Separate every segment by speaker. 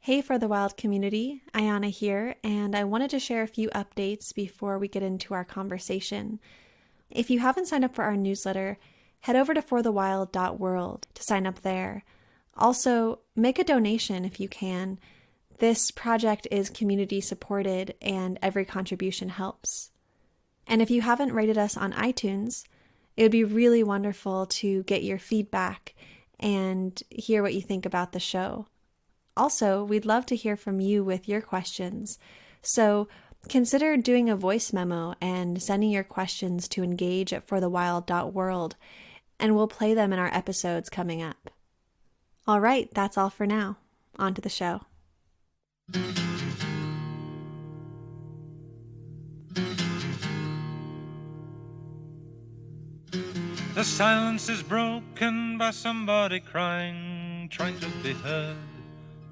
Speaker 1: Hey For the Wild community, Ayana here, and I wanted to share a few updates before we get into our conversation. If you haven't signed up for our newsletter, head over to forthewild.world to sign up there. Also, make a donation if you can. This project is community supported and every contribution helps. And if you haven't rated us on iTunes, it would be really wonderful to get your feedback and hear what you think about the show. Also, we'd love to hear from you with your questions, so consider doing a voice memo and sending your questions to engage@forthewild.world, and we'll play them in our episodes coming up. All right, that's all for now. On to the show.
Speaker 2: The silence is broken by somebody crying, trying to be heard.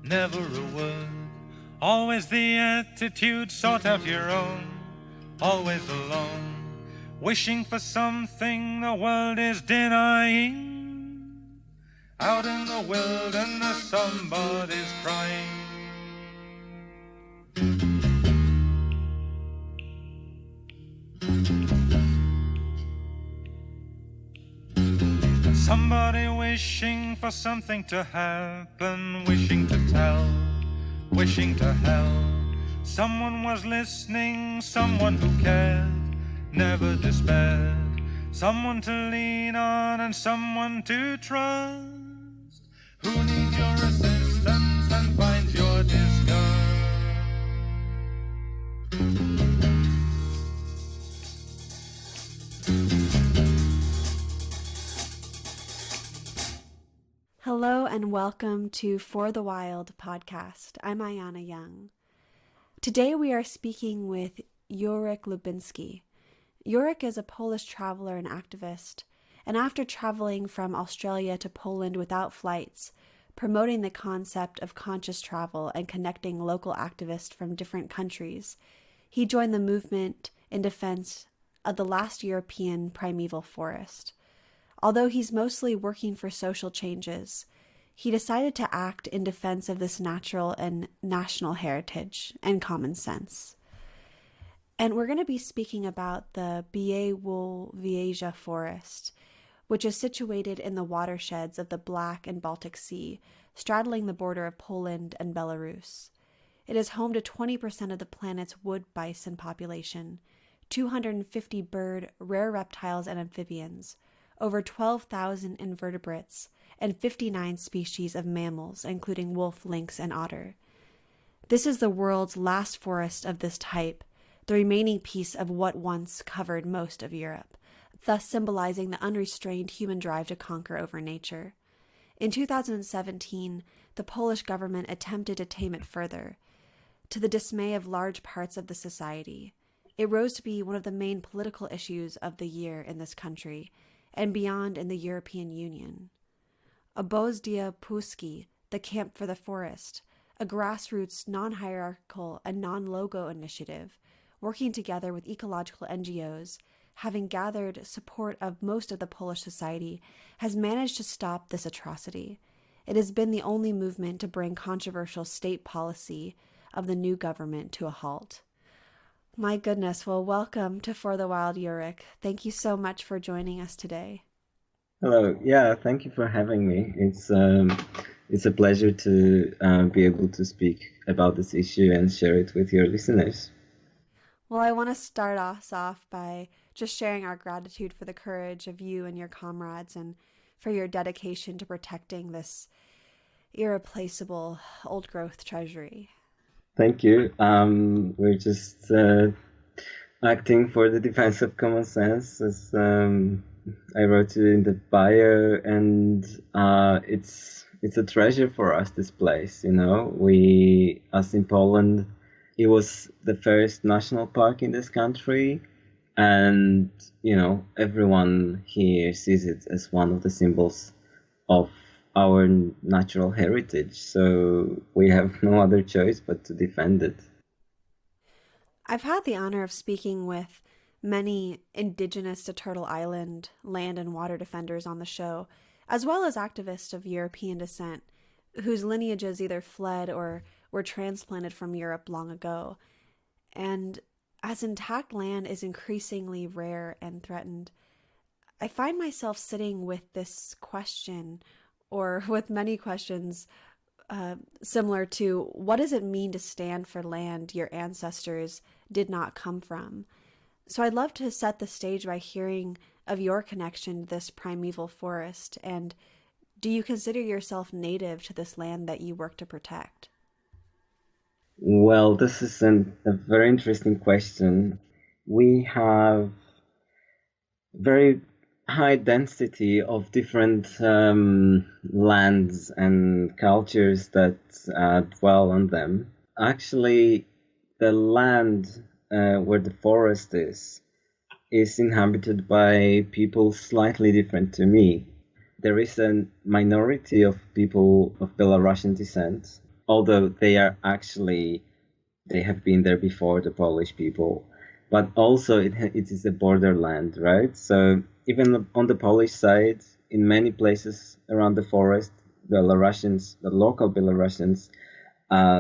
Speaker 2: Never a word, always the attitude, sort out your own, always alone, wishing for something the world is denying. Out in the wilderness somebody's crying. Somebody wishing for something to happen, wishing to tell, wishing to help. Someone was listening, someone who cared, never despaired. Someone to lean on and someone to trust, who needs your assistance and finds your disgust.
Speaker 1: Hello and welcome to For the Wild podcast. I'm Ayana Young. Today we are speaking with Jurek Lubiński. Jurek is a Polish traveler and activist, and after traveling from Australia to Poland without flights, promoting the concept of conscious travel and connecting local activists from different countries, he joined the movement in defense of the last European primeval forest. Although he's mostly working for social changes, he decided to act in defense of this natural and national heritage and common sense. And we're going to be speaking about the Białowieża Forest, which is situated in the watersheds of the Black and Baltic Sea, straddling the border of Poland and Belarus. It is home to 20% of the planet's wood bison population, 250 bird, rare reptiles and amphibians, over 12,000 invertebrates, and 59 species of mammals, including wolf, lynx, and otter. This is the world's last forest of this type, the remaining piece of what once covered most of Europe, thus symbolizing the unrestrained human drive to conquer over nature. In 2017, the Polish government attempted to tame it further, to the dismay of large parts of the society. It rose to be one of the main political issues of the year in this country, and beyond in the European Union. Obóz dla Puszczy, the Camp for the Forest, a grassroots, non-hierarchical, and non-logo initiative, working together with ecological NGOs, having gathered support of most of the Polish society, has managed to stop this atrocity. It has been the only movement to bring controversial state policy of the new government to a halt. My goodness, well, welcome to For the Wild, Jurek. Thank you so much for joining us today.
Speaker 3: Hello. Yeah, thank you for having me. It's a pleasure to be able to speak about this issue and share it with your listeners.
Speaker 1: Well, I want to start us off by just sharing our gratitude for the courage of you and your comrades and for your dedication to protecting this irreplaceable old-growth treasury.
Speaker 3: Thank you. We're just acting for the defense of common sense, as I wrote it in the bio, and it's a treasure for us, this place. You know, we, as in Poland, it was the first national park in this country, and you know, everyone here sees it as one of the symbols of our natural heritage, so we have no other choice but to defend it.
Speaker 1: I've had the honor of speaking with many indigenous to Turtle Island land and water defenders on the show, as well as activists of European descent whose lineages either fled or were transplanted from Europe long ago. And as intact land is increasingly rare and threatened, I find myself sitting with this question, or with many questions, similar to what does it mean to stand for land your ancestors did not come from? So I'd love to set the stage by hearing of your connection to this primeval forest, and do you consider yourself native to this land that you work to protect?
Speaker 3: Well, this is a very interesting question. We have very high density of different lands and cultures that dwell on them. Actually, the land where the forest is inhabited by people slightly different to me. There is a minority of people of Belarusian descent, although they have been there before the Polish people. But also it is a borderland, right? So even on the Polish side, in many places around the forest, the local Belarusians,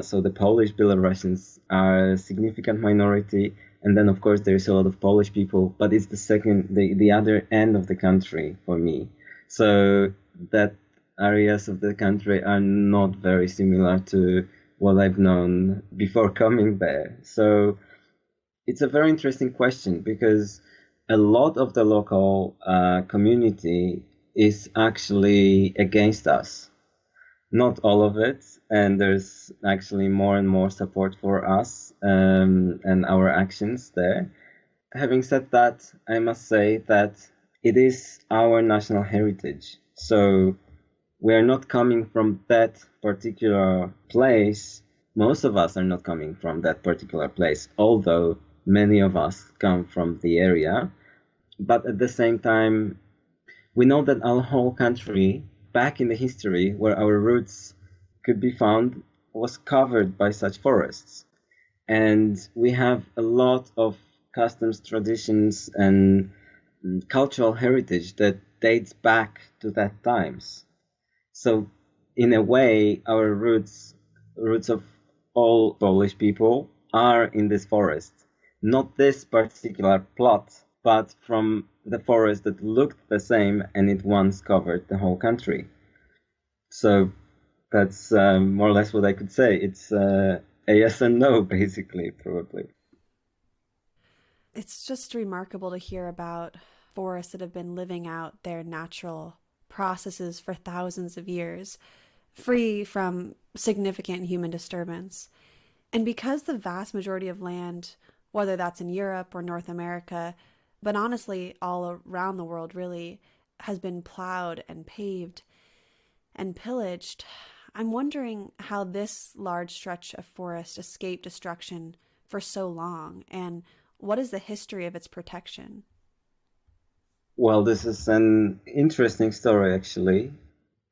Speaker 3: so the Polish Belarusians are a significant minority. And then, of course, there's a lot of Polish people, but it's the other end of the country for me. So that areas of the country are not very similar to what I've known before coming there. So it's a very interesting question because a lot of the local community is actually against us. Not all of it, and there's actually more and more support for us and our actions there. Having said that, I must say that it is our national heritage. So we are not coming from that particular place. Most of us are not coming from that particular place, although many of us come from the area. But at the same time, we know that our whole country, back in the history where our roots could be found, was covered by such forests. And we have a lot of customs, traditions, and cultural heritage that dates back to that times. So in a way, our roots of all Polish people are in this forest. Not this particular plot, but from the forest that looked the same and it once covered the whole country. So that's more or less what I could say. It's a yes and no, basically, probably.
Speaker 1: It's just remarkable to hear about forests that have been living out their natural processes for thousands of years, free from significant human disturbance. And because the vast majority of land, whether that's in Europe or North America, but honestly all around the world really, has been plowed and paved and pillaged, I'm wondering how this large stretch of forest escaped destruction for so long, and what is the history of its protection?
Speaker 3: Well, this is an interesting story, actually.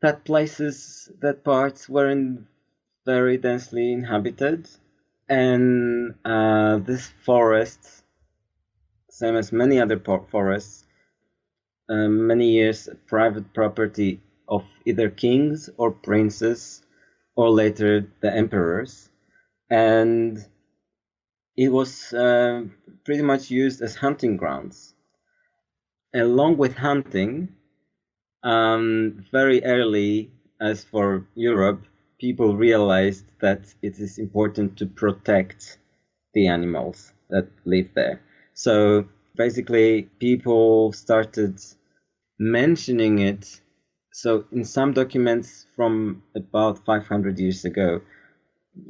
Speaker 3: That parts weren't very densely inhabited, and this forest, same as many other forests, many years private property of either kings or princes, or later the emperors, and it was pretty much used as hunting grounds. Along with hunting, very early, as for Europe, people realized that it is important to protect the animals that live there. So basically, people started mentioning it. So in some documents from about 500 years ago,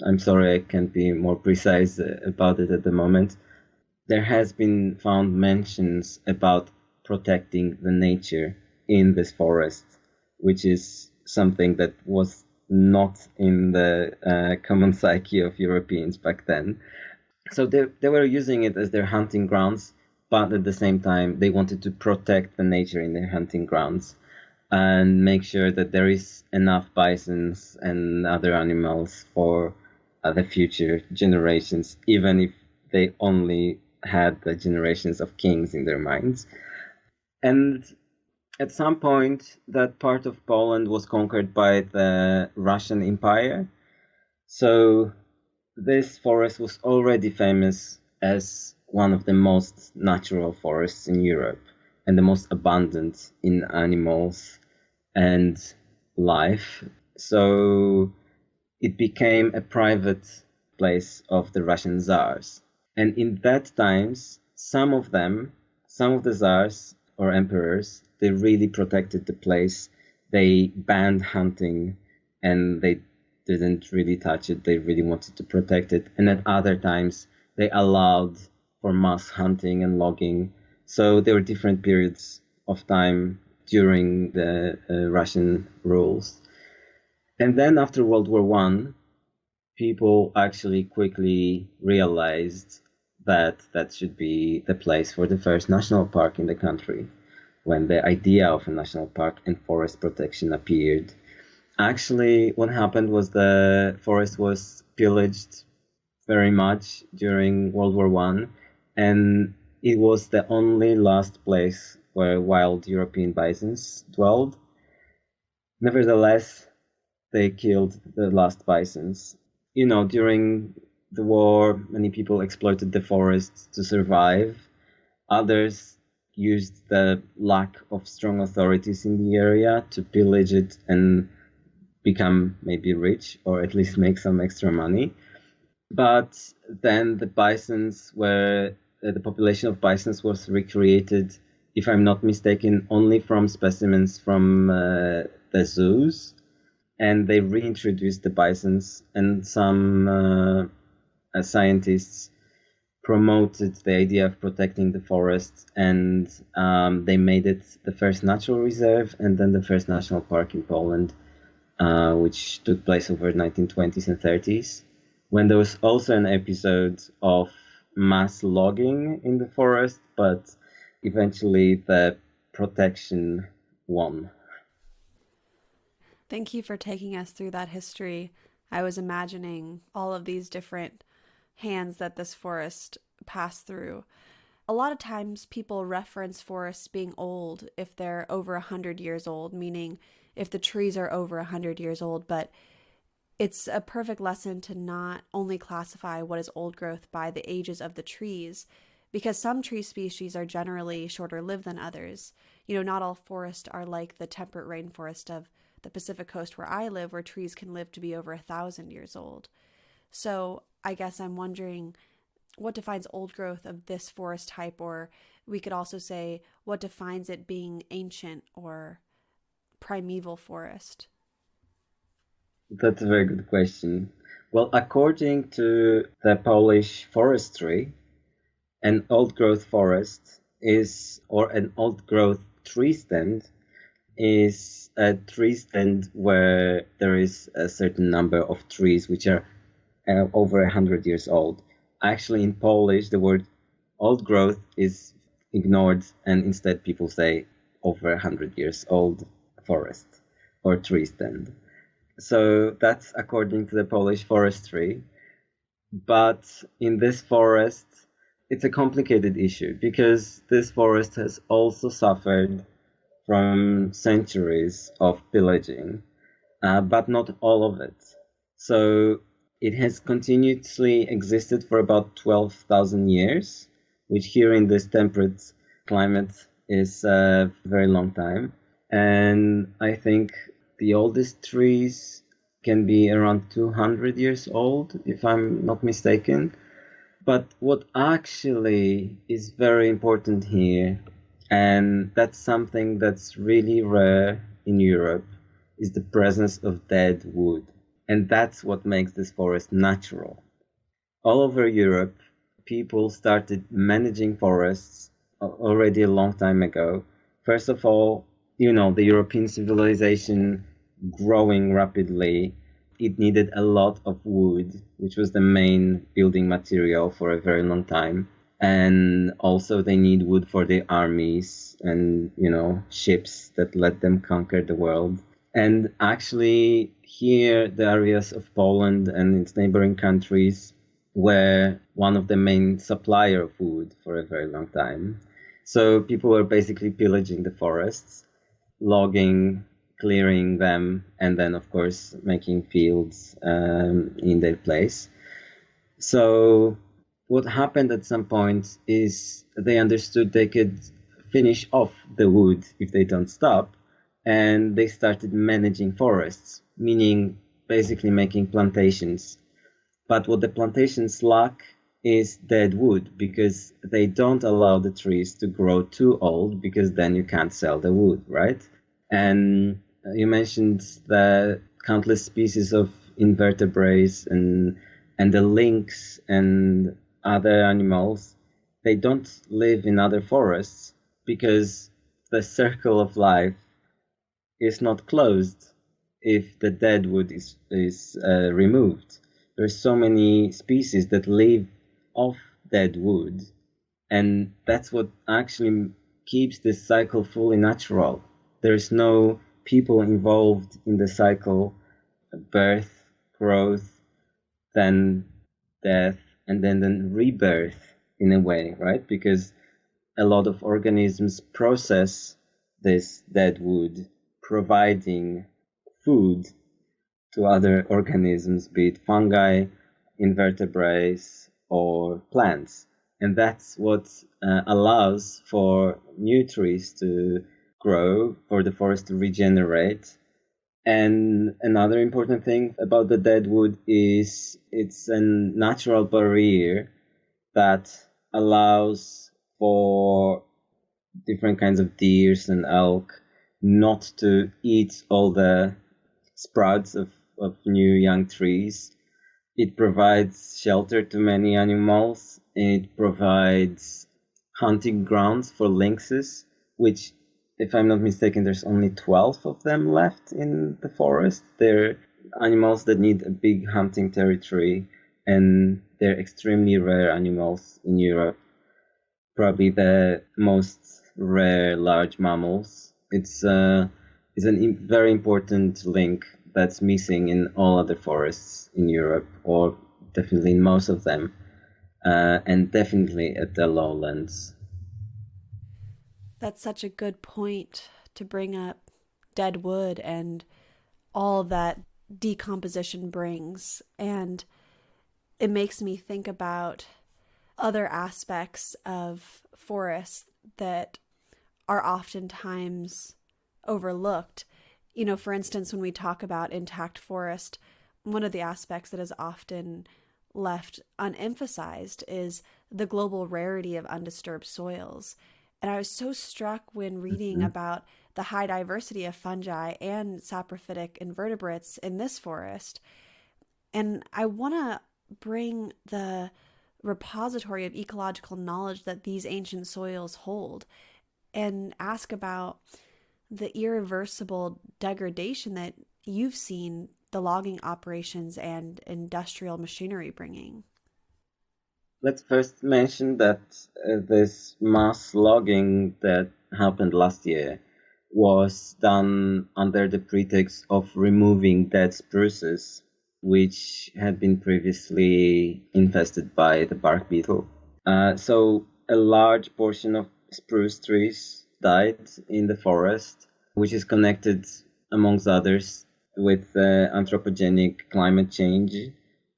Speaker 3: I'm sorry I can't be more precise about it at the moment, there has been found mentions about protecting the nature in this forest, which is something that was not in the common psyche of Europeans back then. So they were using it as their hunting grounds, but at the same time, they wanted to protect the nature in their hunting grounds and make sure that there is enough bisons and other animals for the future generations, even if they only had the generations of kings in their minds. And at some point, that part of Poland was conquered by the Russian Empire. So this forest was already famous as one of the most natural forests in Europe and the most abundant in animals and life. So it became a private place of the Russian Tsars. And in that times, some of the Tsars or emperors, they really protected the place. They banned hunting and they didn't really touch it. They really wanted to protect it. And at other times, they allowed for mass hunting and logging. So there were different periods of time during the Russian rules. And then after World War I, people actually quickly realized that that should be the place for the first national park in the country, when the idea of a national park and forest protection appeared. Actually, what happened was the forest was pillaged very much during World War I, and it was the only last place where wild European bisons dwelled. Nevertheless, they killed the last bisons. During the war, many people exploited the forest to survive. Others used the lack of strong authorities in the area to pillage it and become maybe rich, or at least make some extra money. But then the population of bisons was recreated, if I'm not mistaken, only from specimens from the zoos. And they reintroduced the bisons, and some scientists promoted the idea of protecting the forest, and they made it the first natural reserve and then the first national park in Poland, which took place over the 1920s and 30s, when there was also an episode of mass logging in the forest, but eventually the protection won.
Speaker 1: Thank you for taking us through that history. I was imagining all of these different hands that this forest passed through. A lot of times people reference forests being old if they're over 100 years old, meaning if the trees are over 100 years old, but it's a perfect lesson to not only classify what is old growth by the ages of the trees, because some tree species are generally shorter lived than others. Not all forests are like the temperate rainforest of the Pacific coast where I live, where trees can live to be over 1,000 years old. So I guess I'm wondering what defines old growth of this forest type, or we could also say what defines it being ancient or primeval forest?
Speaker 3: That's a very good question. Well, according to the Polish forestry, an old growth forest or an old growth tree stand is a tree stand where there is a certain number of trees which are over 100 years old. Actually, in Polish, the word old growth is ignored, and instead people say over 100 years old forest or tree stand. So that's according to the Polish forestry. But in this forest, it's a complicated issue because this forest has also suffered from centuries of pillaging, but not all of it. So it has continuously existed for about 12,000 years, which here in this temperate climate is a very long time. And I think the oldest trees can be around 200 years old, if I'm not mistaken. But what actually is very important here, and that's something that's really rare in Europe, is the presence of dead wood. And that's what makes this forest natural. All over Europe, people started managing forests already a long time ago. First of all, the European civilization growing rapidly, it needed a lot of wood, which was the main building material for a very long time. And also they need wood for their armies and, ships that let them conquer the world. And actually here, the areas of Poland and its neighboring countries were one of the main supplier of wood for a very long time. So people were basically pillaging the forests, logging, clearing them, and then, of course, making fields in their place. So what happened at some point is they understood they could finish off the wood if they don't stop, and they started managing forests, meaning basically making plantations. But what the plantations lack is dead wood, because they don't allow the trees to grow too old, because then you can't sell the wood, right? And you mentioned the countless species of invertebrates and the lynx and other animals. They don't live in other forests because the circle of life is not closed if the dead wood is removed. There's so many species that live off dead wood, and that's what actually keeps this cycle fully natural. There's no people involved in the cycle: birth, growth, then death, and then rebirth in a way, right? Because a lot of organisms process this dead wood, providing food to other organisms, be it fungi, invertebrates, or plants. And that's what allows for new trees to grow, for the forest to regenerate. And another important thing about the dead wood is it's a natural barrier that allows for different kinds of deers and elk not to eat all the sprouts of new young trees. It provides shelter to many animals. It provides hunting grounds for lynxes, which, if I'm not mistaken, there's only 12 of them left in the forest. They're animals that need a big hunting territory, and they're extremely rare animals in Europe. Probably the most rare large mammals. It's a very important link that's missing in all other forests in Europe, or definitely in most of them, and definitely at the lowlands.
Speaker 1: That's such a good point to bring up dead wood and all that decomposition brings. And it makes me think about other aspects of forests that are oftentimes overlooked. You know, for instance, when we talk about intact forest, one of the aspects that is often left unemphasized is the global rarity of undisturbed soils. And I was so struck when reading about the high diversity of fungi and saprophytic invertebrates in this forest. And I want to bring the repository of ecological knowledge that these ancient soils hold and ask about the irreversible degradation that you've seen the logging operations and industrial machinery bringing.
Speaker 3: Let's first mention that this mass logging that happened last year was done under the pretext of removing dead spruces, which had been previously infested by the bark beetle. So a large portion of spruce trees died in the forest, which is connected, amongst others, with anthropogenic climate change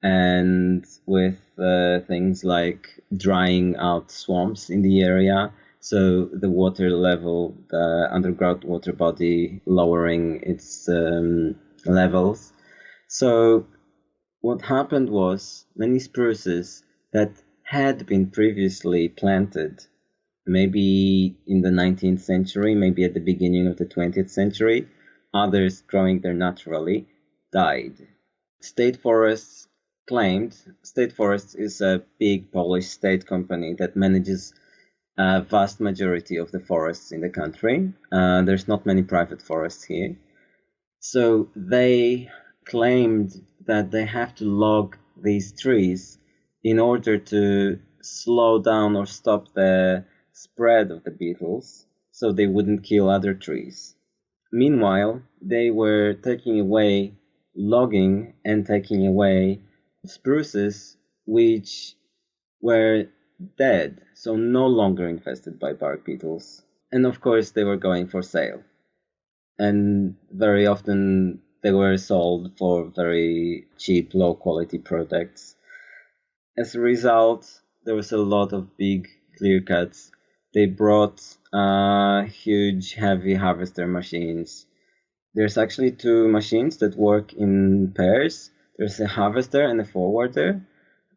Speaker 3: and with things like drying out swamps in the area. So the water level, the underground water body lowering its levels. So what happened was many spruces that had been previously planted, maybe in the 19th century, maybe at the beginning of the 20th century, others growing there naturally, died. State Forests claimed, State Forests is a big Polish state company that manages a vast majority of the forests in the country. There's not many private forests here. So they claimed that they have to log these trees in order to slow down or stop the spread of the beetles so they wouldn't kill other trees. Meanwhile, they were taking away logging and taking away spruces which were dead, so no longer infested by bark beetles. And of course, they were going for sale. And very often they were sold for very cheap, low quality products. as a result, there was a lot of big clear cuts. They brought huge, heavy harvester machines. There's actually two machines that work in pairs. There's a harvester and a forwarder.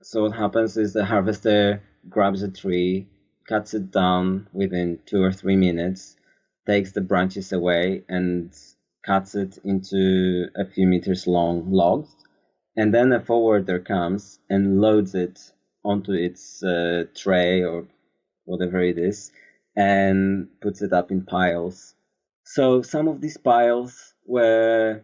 Speaker 3: So what happens is the harvester grabs a tree, cuts it down within 2 or 3 minutes, takes the branches away and cuts it into a few meters long logs. And then a forwarder comes and loads it onto its tray or whatever it is and puts it up in piles. So some of these piles were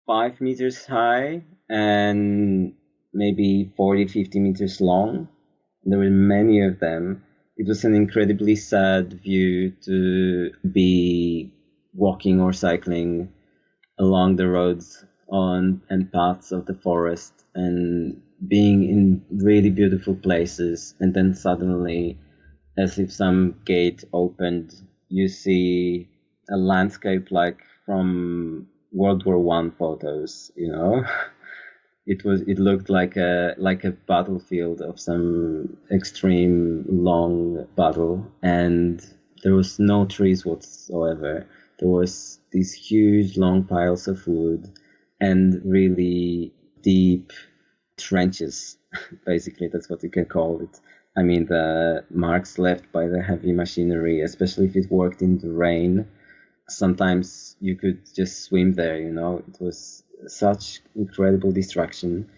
Speaker 3: 5 meters high and maybe 40, 50 meters long. There were many of them. It was an incredibly sad view to be walking or cycling along the roads and paths of the forest and being in really beautiful places, and then suddenly, as if some gate opened, you see a landscape like from World War I photos, you know. It looked like a battlefield of some extreme long battle, and there was no trees whatsoever. There was these huge long piles of wood and really deep trenches. Basically, that's what you can call it. I mean, the marks left by the heavy machinery, especially if it worked in the rain, sometimes you could just swim there, you know. It was such incredible destruction.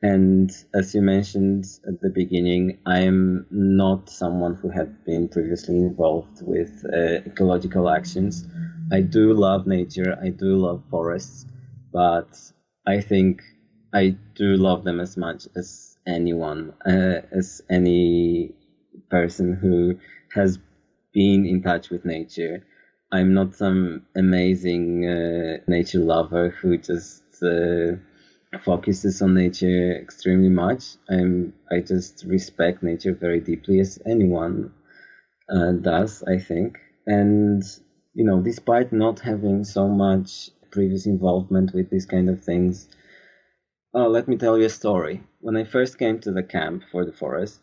Speaker 3: And as you mentioned at the beginning, I am not someone who had been previously involved with ecological actions. I do love nature, I do love forests, but I think I do love them as much as anyone, as any person who has been in touch with nature. I'm not some amazing nature lover who just focuses on nature extremely much. I just respect nature very deeply, as anyone does, I think. And, you know, despite not having so much previous involvement with these kind of things, let me tell you a story. When I first came to the camp for the forest,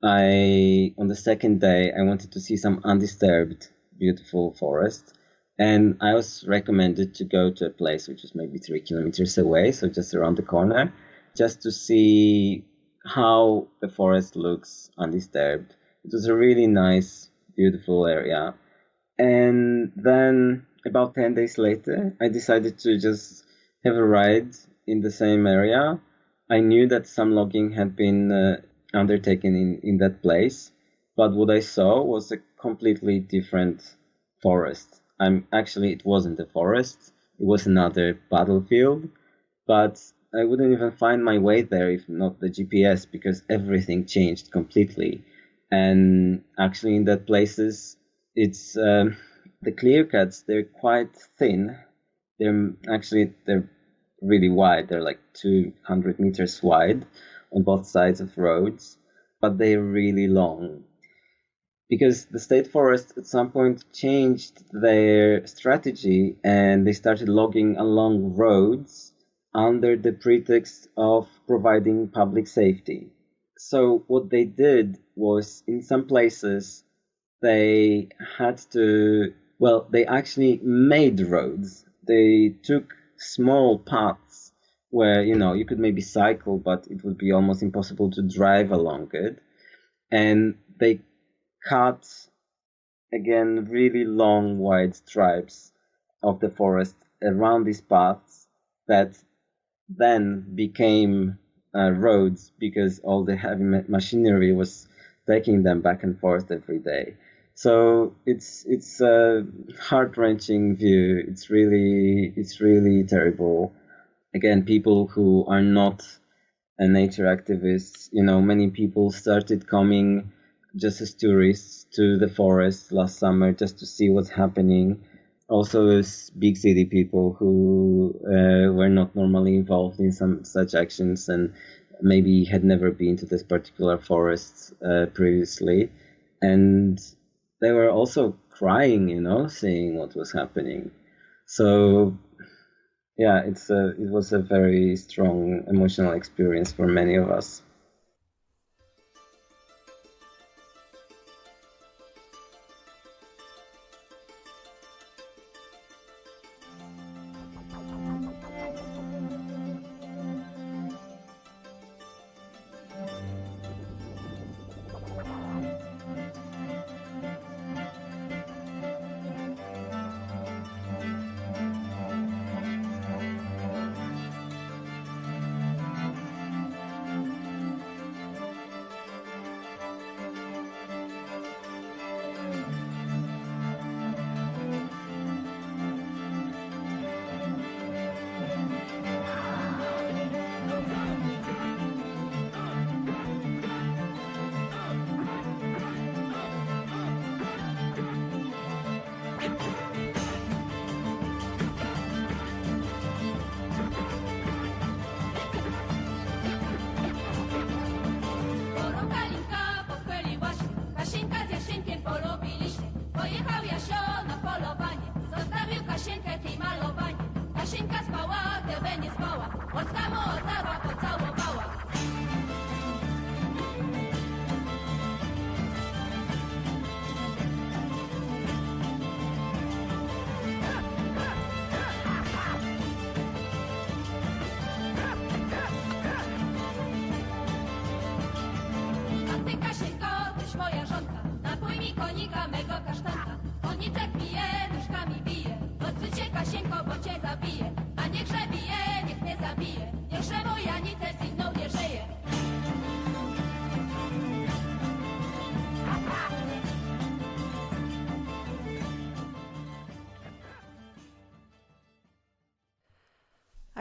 Speaker 3: on the second day, I wanted to see some undisturbed, beautiful forest. And I was recommended to go to a place which was maybe 3 kilometers away, so just around the corner, just to see how the forest looks undisturbed. It was a really nice, beautiful area. And then about 10 days later, I decided to just have a ride in the same area. I knew that some logging had been undertaken in that place, but what I saw was a completely different forest. It wasn't a forest, it was another battlefield, but I wouldn't even find my way there if not the GPS, because everything changed completely. And actually in that places, it's the clear cuts, they're quite thin. They're really wide. They're like 200 meters wide on both sides of roads, but they're really long. Because the state forest at some point changed their strategy and they started logging along roads under the pretext of providing public safety. So what they did was, in some places, they actually made roads. They took small paths where, you know, you could maybe cycle, but it would be almost impossible to drive along it. And they cut, again, really long, wide stripes of the forest around these paths that then became roads, because all the heavy machinery was taking them back and forth every day. So it's a heart-wrenching view. It's really terrible. Again, people who are not nature activists, you know, many people started coming just as tourists to the forest last summer just to see what's happening. Also, as big city people who were not normally involved in some such actions and maybe had never been to this particular forest previously. And they were also crying, you know, seeing what was happening. So, yeah, it was a very strong emotional experience for many of us.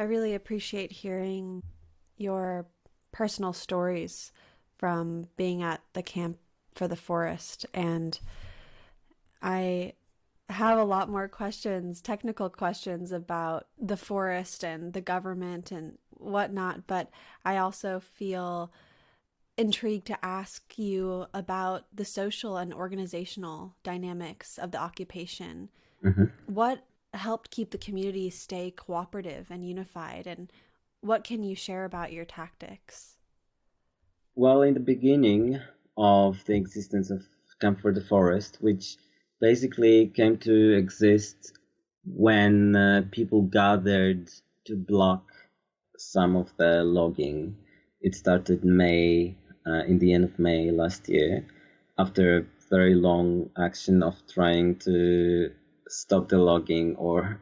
Speaker 1: really appreciate hearing your personal stories from being at the Camp for the Forest. And I have a lot more questions, technical questions about the forest and the government and whatnot, but I also feel intrigued to ask you about the social and organizational dynamics of the occupation.
Speaker 3: Mm-hmm.
Speaker 1: What helped keep the community stay cooperative and unified, and what can you share about your tactics?
Speaker 3: Well, in the beginning of the existence of Camp for the Forest, which basically came to exist when people gathered to block some of the logging. It started in the end of May last year, after a very long action of trying to stop the logging or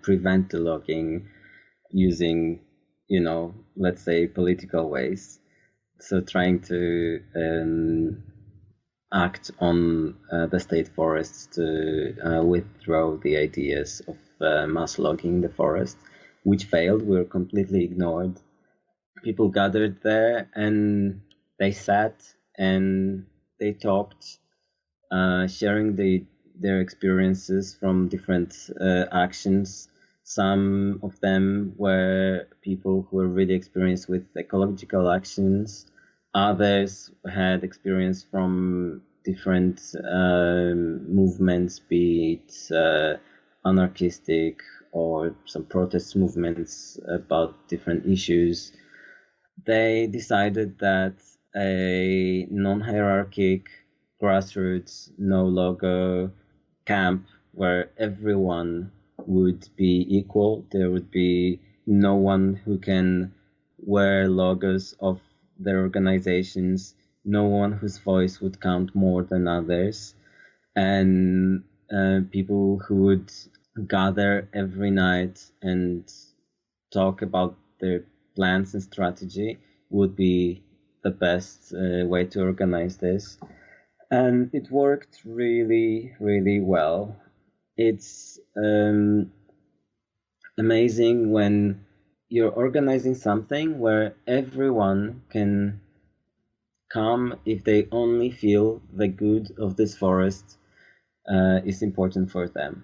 Speaker 3: prevent the logging using, let's say political ways. So trying to act on the state forests to withdraw the ideas of mass logging the forest, which failed. We were completely ignored. People gathered there and they sat and they talked, sharing their experiences from different actions. Some of them were people who were really experienced with ecological actions. Others had experience from different movements, be it anarchistic or some protest movements about different issues. They decided that a non-hierarchic, grassroots, no logo camp where everyone would be equal. There would be no one who can wear logos of their organizations, no one whose voice would count more than others, and people who would gather every night and talk about their plans and strategy would be the best way to organize this. And it worked really, really well. It's amazing when you're organizing something where everyone can come if they only feel the good of this forest is important for them.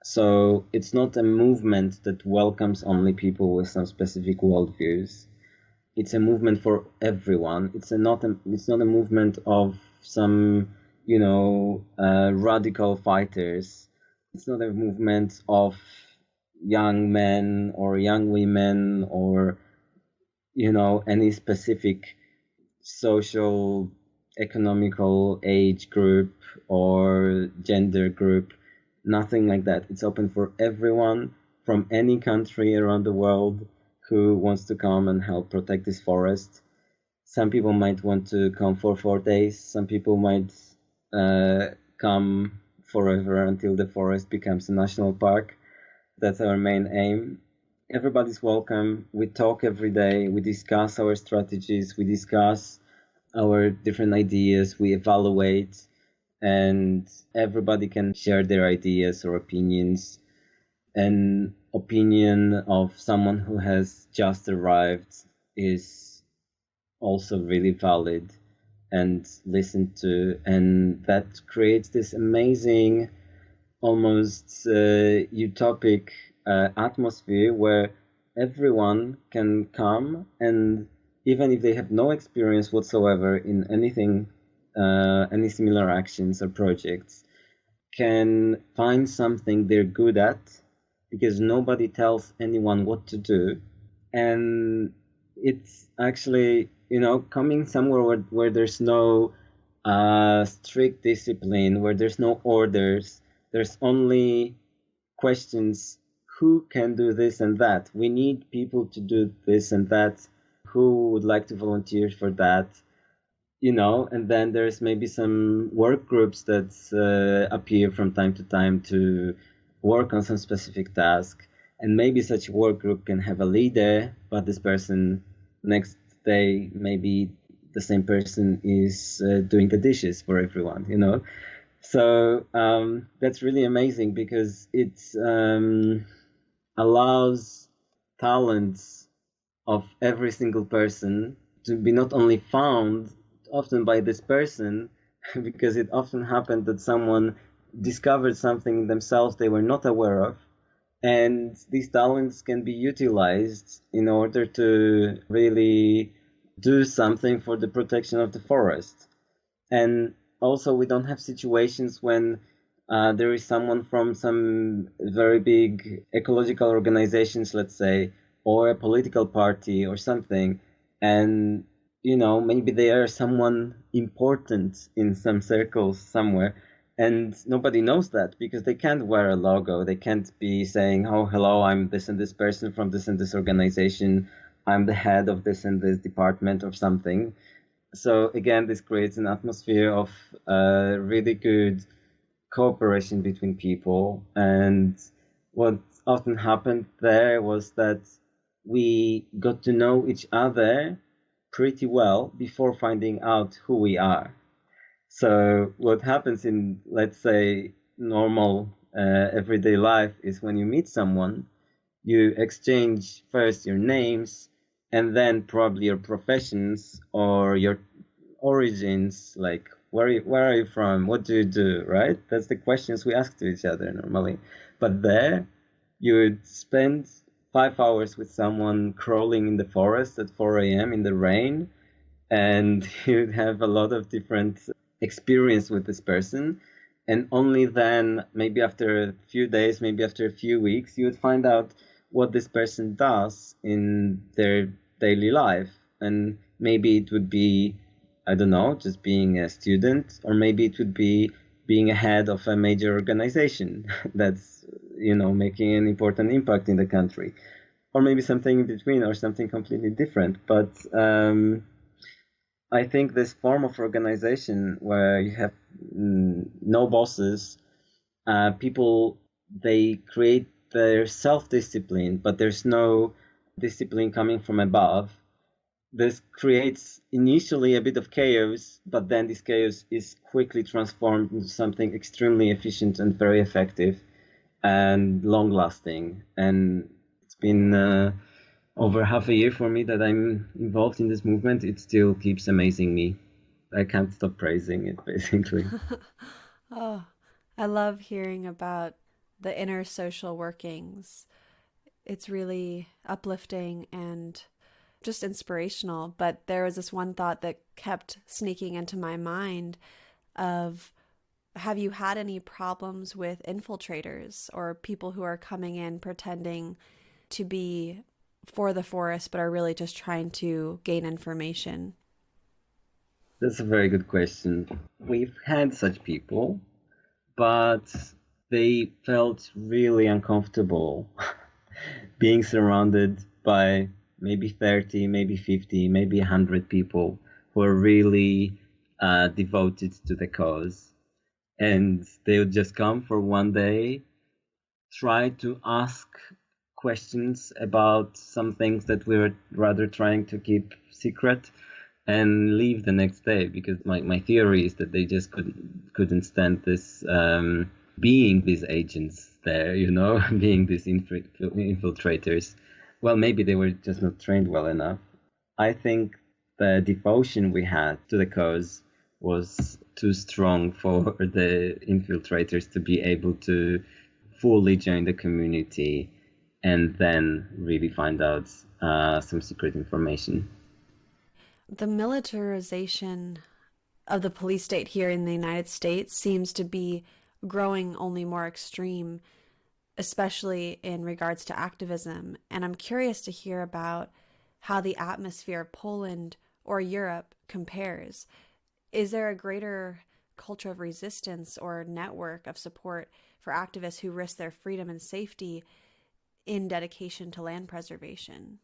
Speaker 3: So it's not a movement that welcomes only people with some specific worldviews. It's a movement for everyone. It's not a movement of some, radical fighters. It's not a movement of young men or young women or, any specific social, economical age group or gender group. Nothing like that. It's open for everyone from any country around the world who wants to come and help protect this forest. Some people might want to come for 4 days. Some people might come forever until the forest becomes a national park. That's our main aim. Everybody's welcome. We talk every day. We discuss our strategies. We discuss our different ideas. We evaluate, and everybody can share their ideas or opinions. An opinion of someone who has just arrived is also really valid and listened to, and that creates this amazing, almost utopic atmosphere where everyone can come, and even if they have no experience whatsoever in anything, any similar actions or projects, can find something they're good at, because nobody tells anyone what to do. And it's actually, coming somewhere where there's no strict discipline, where there's no orders, there's only questions. Who can do this and that? We need people to do this and that. Who would like to volunteer for that? And then there's maybe some work groups that appear from time to time to work on some specific task. And maybe such a work group can have a leader, but this person next day, maybe the same person is doing the dishes for everyone, So that's really amazing, because it allows talents of every single person to be not only found often by this person, because it often happened that someone discovered something in themselves they were not aware of, and these talents can be utilized in order to really do something for the protection of the forest. And also, we don't have situations when there is someone from some very big ecological organizations, let's say, or a political party or something, and maybe they are someone important in some circles somewhere, and nobody knows that because they can't wear a logo. They can't be saying, "Oh, hello, I'm this and this person from this and this organization. I'm the head of this and this department," or something. So again, this creates an atmosphere of really good cooperation between people. And what often happened there was that we got to know each other pretty well before finding out who we are. So what happens in, let's say, normal everyday life is when you meet someone, you exchange first your names and then probably your professions or your origins, like where are you from, what do you do, right? That's the questions we ask to each other normally. But there, you would spend 5 hours with someone crawling in the forest at 4 a.m. in the rain, and you'd have a lot of different experience with this person. And only then, maybe after a few days, maybe after a few weeks, you would find out what this person does in their daily life. And maybe it would be, I don't know, just being a student, or maybe it would be being a head of a major organization that's, making an important impact in the country, or maybe something in between, or something completely different. But I think this form of organization where you have no bosses, people, they create their self-discipline, but there's no discipline coming from above. This creates initially a bit of chaos, but then this chaos is quickly transformed into something extremely efficient and very effective and long-lasting. And it's been over half a year for me that I'm involved in this movement. It still keeps amazing me. I can't stop praising it, basically.
Speaker 1: Oh, I love hearing about the inner social workings. It's really uplifting and just inspirational. But there was this one thought that kept sneaking into my mind of, have you had any problems with infiltrators or people who are coming in pretending to be for the forest but are really just trying to gain information?
Speaker 3: That's a very good question. We've had such people, but they felt really uncomfortable being surrounded by maybe 30, maybe 50, maybe 100 people who are really devoted to the cause. And they would just come for one day, try to ask questions about some things that we were rather trying to keep secret, and leave the next day, because my theory is that they just couldn't stand this being these agents there, being these infiltrators. Well, maybe they were just not trained well enough. I think the devotion we had to the cause was too strong for the infiltrators to be able to fully join the community and then really find out some secret information.
Speaker 1: The militarization of the police state here in the United States seems to be growing only more extreme, especially in regards to activism. And I'm curious to hear about how the atmosphere of Poland or Europe compares. Is there a greater culture of resistance or network of support for activists who risk their freedom and safety in dedication to land preservation?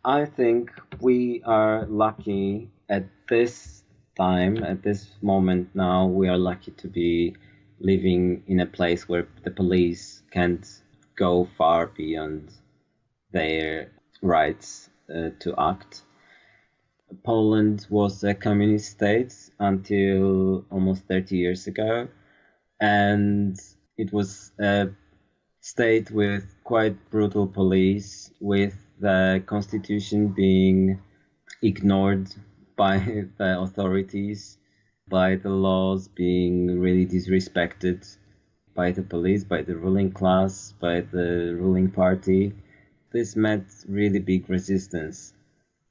Speaker 3: I think we are lucky at this time, at this moment now, we are lucky to be living in a place where the police can't go far beyond their rights to act. Poland was a communist state until almost 30 years ago, and it was a state with quite brutal police, with the constitution being ignored by the authorities, by the laws being really disrespected by the police, by the ruling class, by the ruling party. This met really big resistance.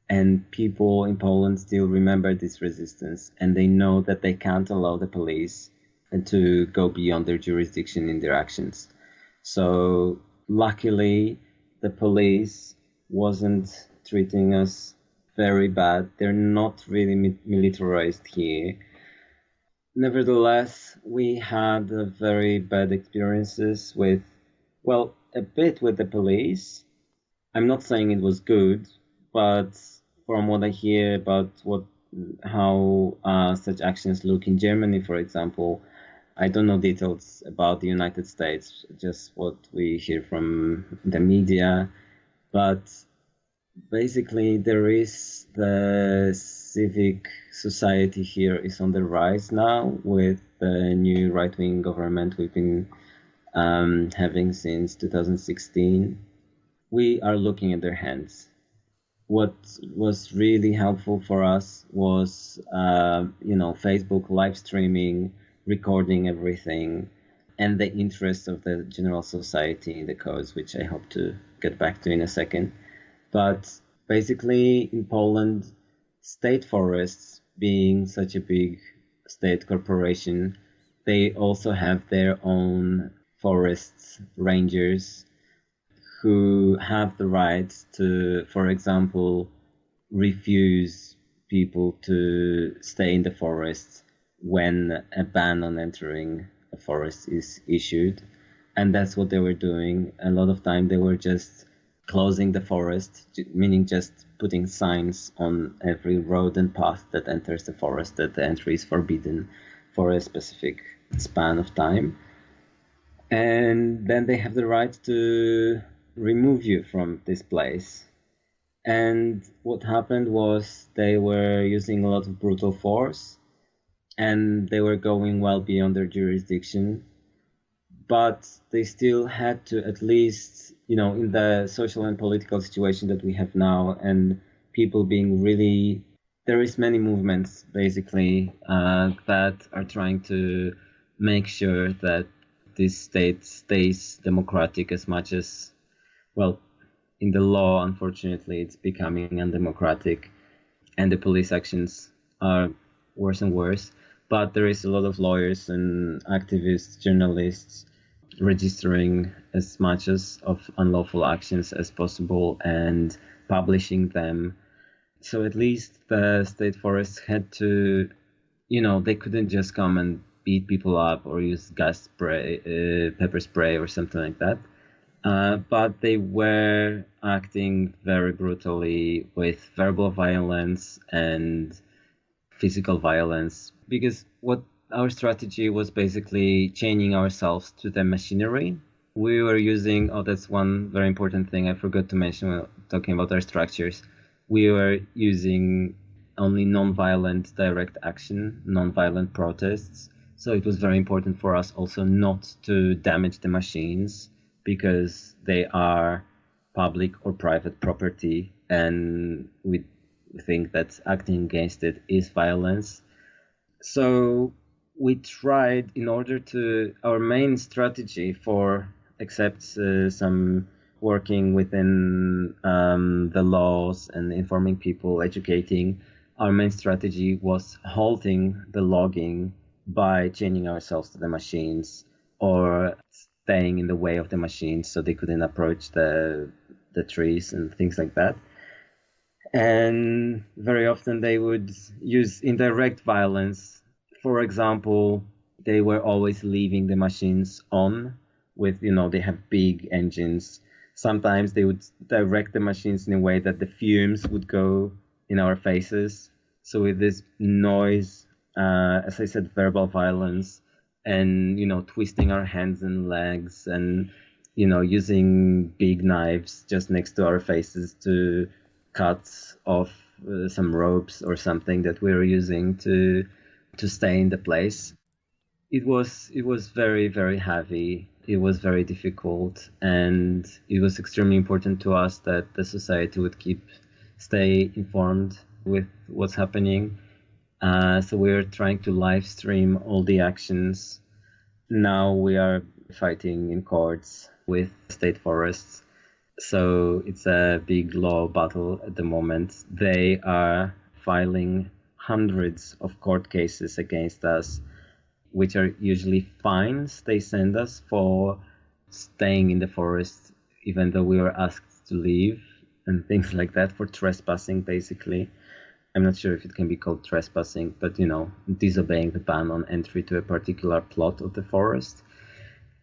Speaker 3: And people in Poland still remember this resistance, and they know that they can't allow the police to go beyond their jurisdiction in their actions. So luckily, the police wasn't treating us very bad. They're not really militarized here. Nevertheless, we had very bad experiences with, well, a bit with the police. I'm not saying it was good, but from what I hear about how such actions look in Germany, for example, I don't know details about the United States, just what we hear from the media. But basically, the civic society here is on the rise now with the new right-wing government we've been having since 2016. We are looking at their hands. What was really helpful for us was, Facebook live streaming, recording everything, and the interest of the general society in the cause, which I hope to get back to in a second. But basically, in Poland, state forests, being such a big state corporation, they also have their own forest rangers who have the right to, for example, refuse people to stay in the forest when a ban on entering a forest is issued. And that's what they were doing. A lot of time they were just closing the forest, meaning just putting signs on every road and path that enters the forest that the entry is forbidden for a specific span of time. And then they have the right to remove you from this place. And what happened was they were using a lot of brutal force, and they were going well beyond their jurisdiction. But they still had to, at least, in the social and political situation that we have now, and people being really, there is many movements basically that are trying to make sure that this state stays democratic as much as, well, in the law, unfortunately, it's becoming undemocratic, and the police actions are worse and worse. But there is a lot of lawyers and activists, journalists, registering as much of unlawful actions as possible and publishing them. So at least the state forests had to, they couldn't just come and beat people up or use gas spray, pepper spray or something like that. But they were acting very brutally with verbal violence and physical violence, because what our strategy was basically chaining ourselves to the machinery. We were using, that's one very important thing I forgot to mention when talking about our structures. We were using only non-violent direct action, non-violent protests. So it was very important for us also not to damage the machines, because they are public or private property, and we think that acting against it is violence. So we tried, in order to, our main strategy for, except some working within the laws and informing people, educating, our main strategy was halting the logging by chaining ourselves to the machines or staying in the way of the machines so they couldn't approach the trees and things like that. And very often they would use indirect violence. For example, they were always leaving the machines on with, they have big engines. Sometimes they would direct the machines in a way that the fumes would go in our faces. So with this noise, as I said, verbal violence, and, twisting our hands and legs, and, using big knives just next to our faces to cut off some ropes or something that we were using to stay in the place. it was very, very heavy. It was very difficult, and it was extremely important to us that the society would stay informed with what's happening. So we're trying to live stream all the actions. Now we are fighting in courts with state forests. So it's a big law battle at the moment. They are filing hundreds of court cases against us, which are usually fines they send us for staying in the forest, even though we were asked to leave, and things like that, for trespassing, basically. I'm not sure if it can be called trespassing, but, disobeying the ban on entry to a particular plot of the forest.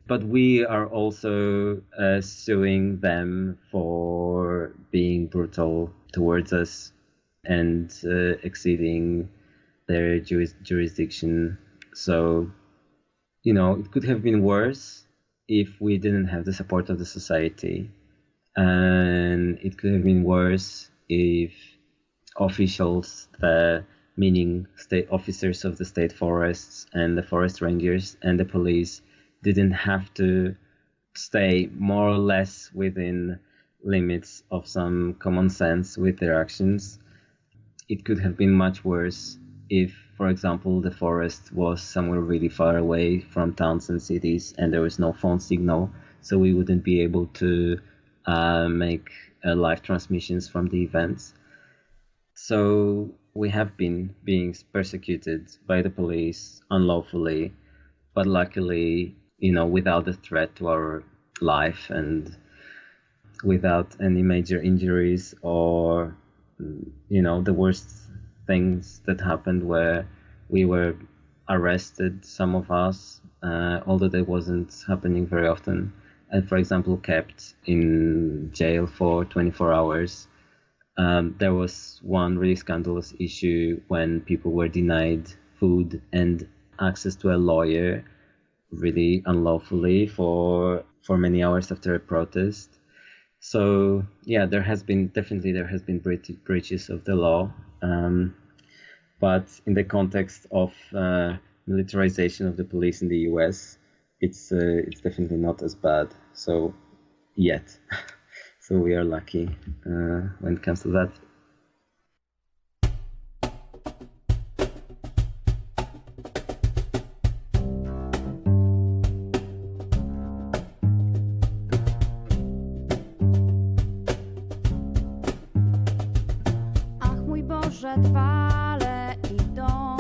Speaker 3: But we are also suing them for being brutal towards us and exceeding their jurisdiction. So, it could have been worse if we didn't have the support of the society. And it could have been worse if officials, meaning state officers of the state forests and the forest rangers and the police, didn't have to stay more or less within limits of some common sense with their actions. It could have been much worse if, for example, the forest was somewhere really far away from towns and cities and there was no phone signal, so we wouldn't be able to make live transmissions from the events. So we have been being persecuted by the police unlawfully, but luckily, without a threat to our life and without any major injuries or, the worst things that happened where we were arrested, some of us, although that wasn't happening very often, and, for example, kept in jail for 24 hours. There was one really scandalous issue when people were denied food and access to a lawyer really unlawfully for many hours after a protest. So yeah, there has been breaches of the law, but in the context of militarization of the police in the US, it's definitely not as bad. So yet, so we are lucky when it comes to that.
Speaker 4: Drwale idą.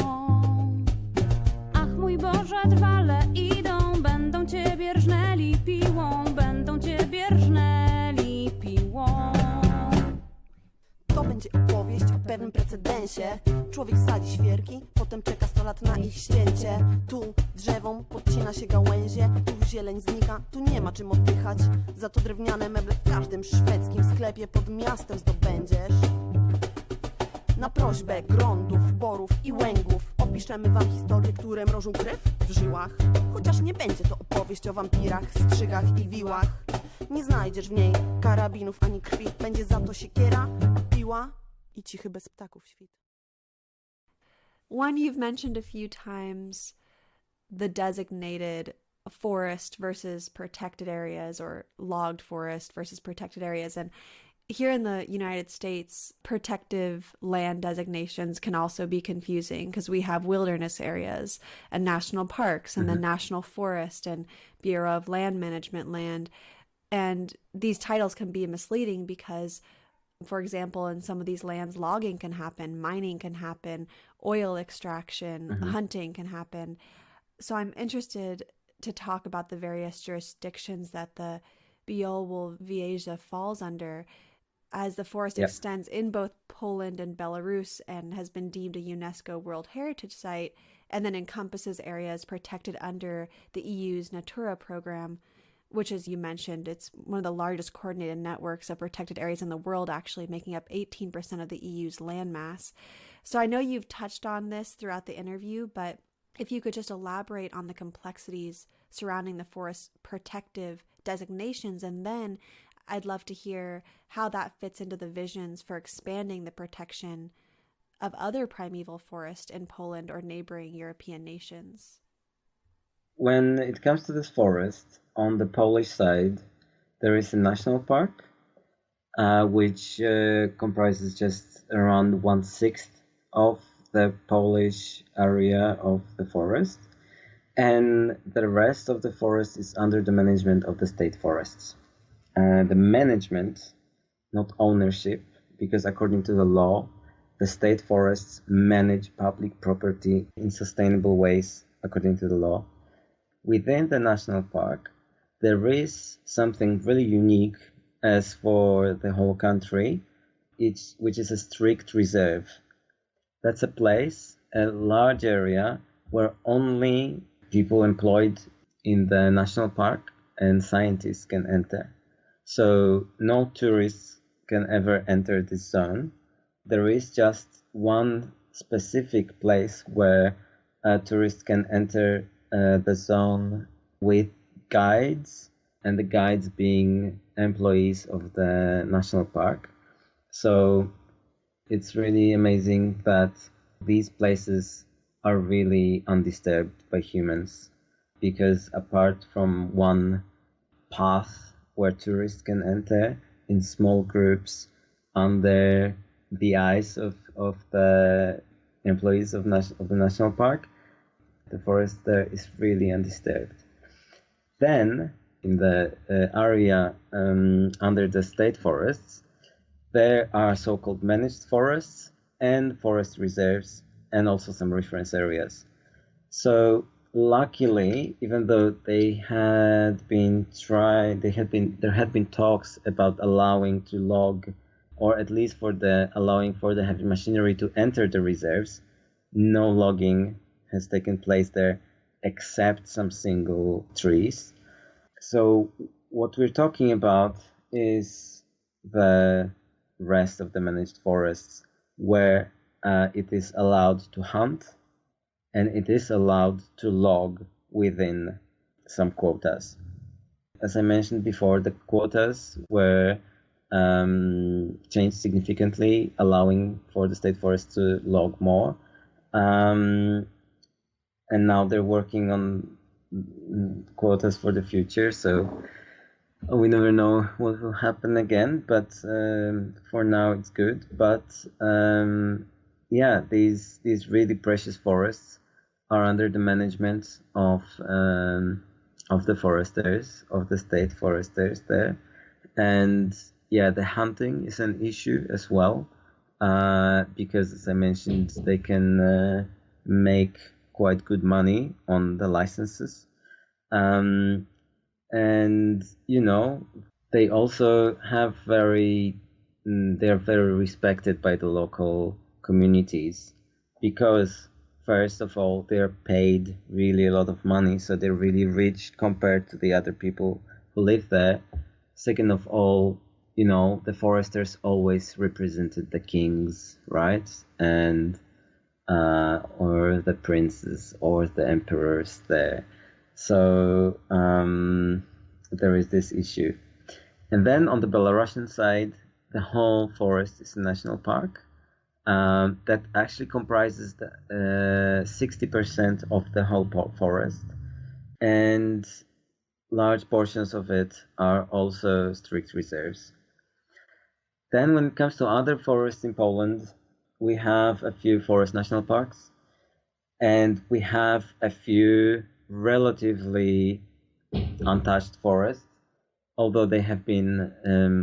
Speaker 4: Ach mój Boże, drwale idą. Będą ciebie rżnęli piłą. Będą ciebie rżnęli piłą.
Speaker 5: To będzie opowieść o pewnym precedensie. Człowiek sadzi świerki, potem czeka 100 lat na ich ścięcie. Tu drzewom podcina się gałęzie, tu zieleń znika, tu nie ma czym oddychać. Za to drewniane meble w każdym szwedzkim sklepie pod miastem zdobędziesz. Na prośbę grądów, borów i łęgów opiszemy wam historie, które mrożą krew w żyłach. Chociaż nie będzie to opowieść o wampirach, strzygach i wiłach. Nie znajdziesz w niej karabinów ani krwi. Będzie za to siekiera, piła i cichy bez ptaków świt.
Speaker 1: One, you've mentioned a few times the designated forest versus protected areas, or logged forest versus protected areas. And here in the United States, protective land designations can also be confusing because we have wilderness areas and national parks and the National Forest and Bureau of Land Management land. And these titles can be misleading because, for example, in some of these lands, logging can happen, mining can happen, oil extraction, hunting can happen. So I'm interested to talk about the various jurisdictions that the Białowieża falls under, as the forest extends in both Poland and Belarus and has been deemed a UNESCO World Heritage Site, and then encompasses areas protected under the EU's Natura program, which, as you mentioned, it's one of the largest coordinated networks of protected areas in the world, actually making up 18% of the EU's landmass. So I know you've touched on this throughout the interview, but if you could just elaborate on the complexities surrounding the forest protective designations, and then I'd love to hear how that fits into the visions for expanding the protection of other primeval forests in Poland or neighboring European nations.
Speaker 3: when it comes to this forest, on the Polish side, there is a national park, which comprises just around 1/6 of the Polish area of the forest, and the rest of the forest is under the management of the state forests. The management, not ownership, because according to the law, the state forests manage public property in sustainable ways according to the law. Within the national park, there is something really unique as for the whole country, which is a strict reserve. That's a place, a large area, where only people employed in the national park and scientists can enter. So no tourists can ever enter this zone. There is just one specific place where tourists can enter the zone with guides, and the guides being employees of the national park. So it's really amazing that these places are really undisturbed by humans, because apart from one path where tourists can enter in small groups under the eyes of the employees of the national park, the forest there is really undisturbed. Then, in the area under the state forests, there are so-called managed forests and forest reserves, and also some reference areas. So luckily, even though there had been talks about allowing to log, or at least allowing for the heavy machinery to enter the reserves, no logging has taken place there except some single trees. So what we're talking about is the rest of the managed forests, where it is allowed to hunt and it is allowed to log within some quotas. As I mentioned before, the quotas were changed significantly, allowing for the state forest to log more. And now they're working on quotas for the future, so we never know what will happen again, but for now it's good. But these really precious forests are under the management of the foresters, of the state foresters there. And the hunting is an issue as well, because, as I mentioned, they can make quite good money on the licenses. And they also have they're very respected by the local communities, because first of all, they're paid really a lot of money, so they're really rich compared to the other people who live there. Second of all, the foresters always represented the kings, right? And or the princes or the emperors there. So there is this issue. And then on the Belarusian side, the whole forest is a national park that actually comprises 60% of the whole forest, and large portions of it are also strict reserves. Then when it comes to other forests in Poland, we have a few forest national parks, and we have a few relatively untouched forests, although they have been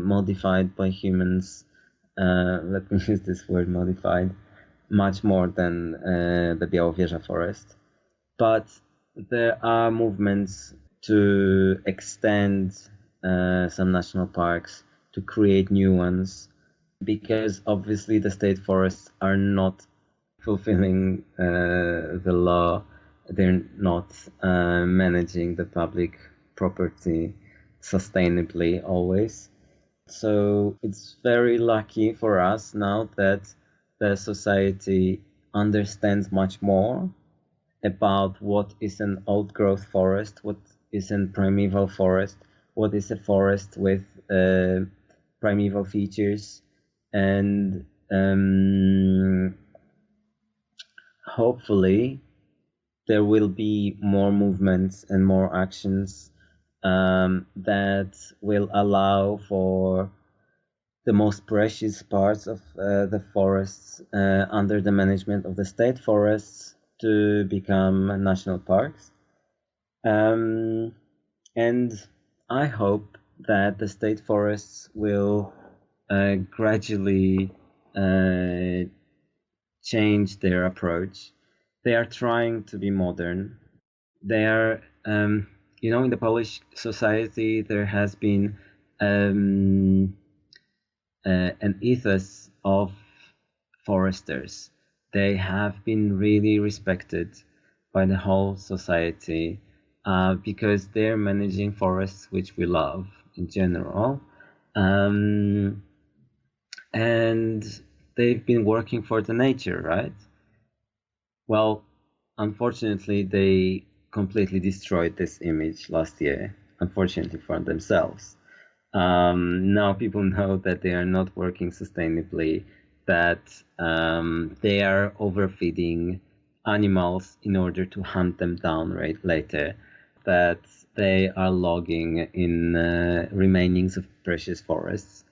Speaker 3: modified by humans. Let me use this word, modified, much more than the Białowieża Forest. But there are movements to extend some national parks, to create new ones, because obviously the state forests are not fulfilling the law. They're not managing the public property sustainably always. So it's very lucky for us now that the society understands much more about what is an old growth forest, what is a primeval forest, what is a forest with primeval features, and hopefully there will be more movements and more actions that will allow for the most precious parts of the forests under the management of the state forests to become national parks. And I hope that the state forests will gradually change their approach. They are trying to be modern. They are, in the Polish society, there has been an ethos of foresters. They have been really respected by the whole society because they're managing forests, which we love in general. And they've been working for the nature, right? Well, unfortunately, they completely destroyed this image last year, unfortunately for themselves. Now people know that they are not working sustainably, that they are overfeeding animals in order to hunt them down later, that they are logging in remainings of precious forests.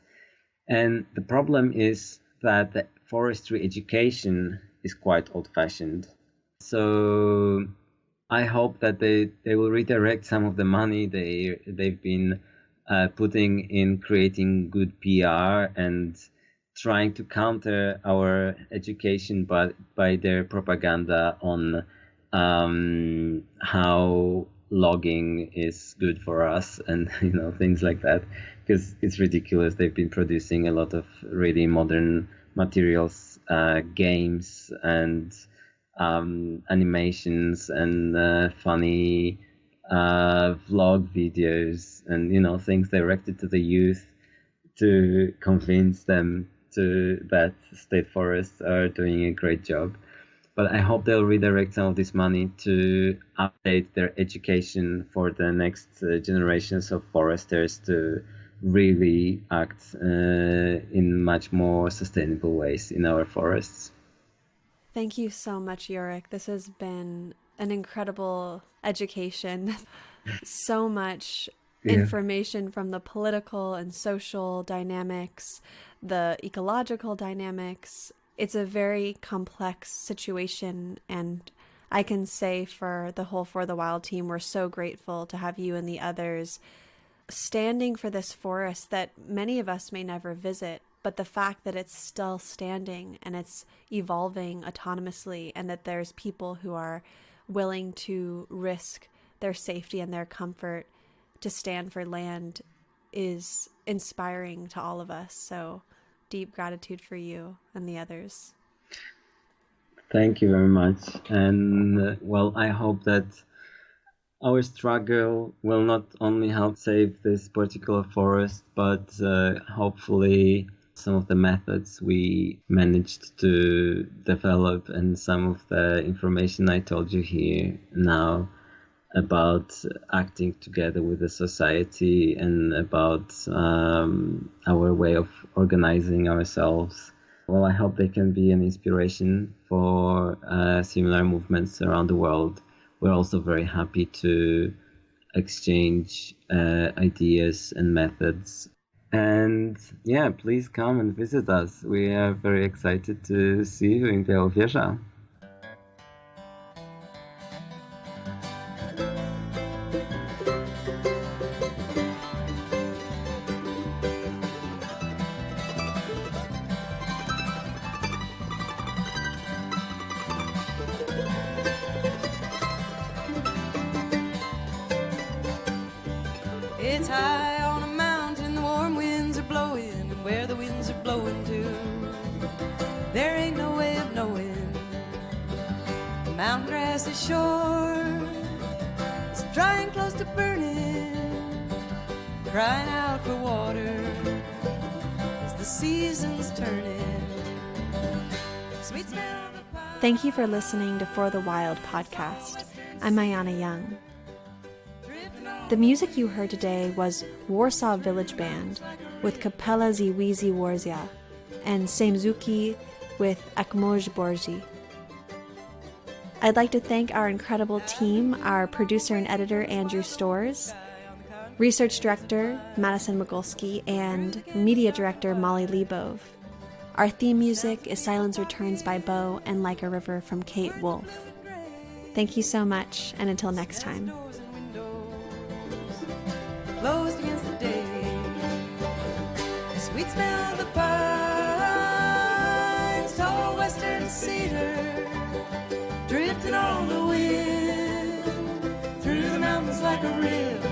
Speaker 3: And the problem is that the forestry education is quite old-fashioned. So I hope that they will redirect some of the money they've been putting in creating good PR and trying to counter our education by their propaganda on how logging is good for us and things like that, because it's ridiculous. They've been producing a lot of really modern materials, games and animations and funny vlog videos and things directed to the youth to convince them that state forests are doing a great job. But I hope they'll redirect some of this money to update their education for the next generations of foresters to really act in much more sustainable ways in our forests.
Speaker 1: Thank you so much, Jurek. This has been an incredible education. So much information from the political and social dynamics, the ecological dynamics. It's a very complex situation, and I can say for the whole For the Wild team, we're so grateful to have you and the others standing for this forest that many of us may never visit, but the fact that it's still standing and it's evolving autonomously, and that there's people who are willing to risk their safety and their comfort to stand for land is inspiring to all of us. So deep gratitude for you and the others.
Speaker 3: Thank you very much. And I hope that our struggle will not only help save this particular forest, but hopefully some of the methods we managed to develop and some of the information I told you here now about acting together with the society and about our way of organizing ourselves. Well, I hope they can be an inspiration for similar movements around the world. We're also very happy to exchange ideas and methods. And please come and visit us. We are very excited to see you in Białowieża.
Speaker 6: It's high on a mountain, the warm winds are blowing, and where the winds are blowing to, there ain't no way of knowing. The mountain grass is short, it's dry and close to burning, crying out for water as the season's turning. Sweet smell of the pine.
Speaker 1: Thank you for listening to For the Wild podcast. I'm Ayana Young. The music you heard today was Warsaw Village Band with Kapela Ziwizi Warzia and Semzuki with Akmoj Borzi. I'd like to thank our incredible team, our producer and editor, Andrew Storrs, research director, Madison Migulski, and media director, Molly Lebov. Our theme music is Silence Returns by Bo and Like a River from Kate Wolf. Thank you so much, and until next time.
Speaker 6: Closed against the day, the sweet smell of the pines, tall western cedar, drifting on the wind through the mountains like a river.